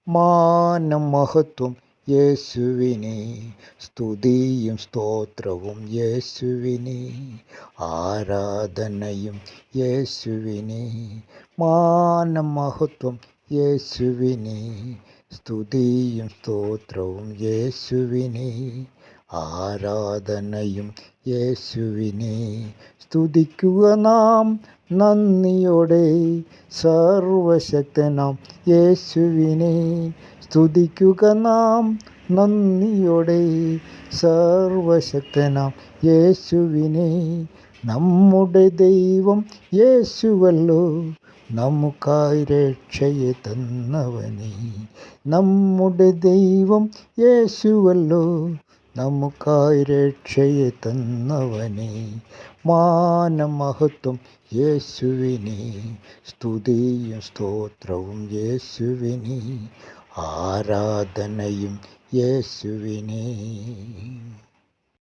മാനം മഹത്വം യേശുവിനെ, സ്തുതിയും സ്തോത്രവും യേശുവിനെ, ആരാധനയും യേശുവിനെ. മാനം മഹത്വം യേശുവിനെ, സ്തുതിയും സ്തോത്രവും യേശുവിനെ, ആരാധനയും യേശുവിനെ. സ്തുതിക്കുക നാം നന്ദിയോടെ സർവശക്തനാം യേശുവിനെ. സ്തുതിക്കുക നാം നന്ദിയോടെ സർവശക്തനാം യേശുവിനെ. നമ്മുടെ ദൈവം യേശുവല്ലോ, നമുക്കായി രക്ഷയെ തന്നവനെ. നമ്മുടെ ദൈവം യേശുവല്ലോ, നമുക്കായി രക്ഷയെ തന്നവനെ. മാനം മഹത്വം യേശുവിനെ, സ്തുതിയും സ്തോത്രവും യേശുവിനെ, ആരാധനയും യേശുവിനെ.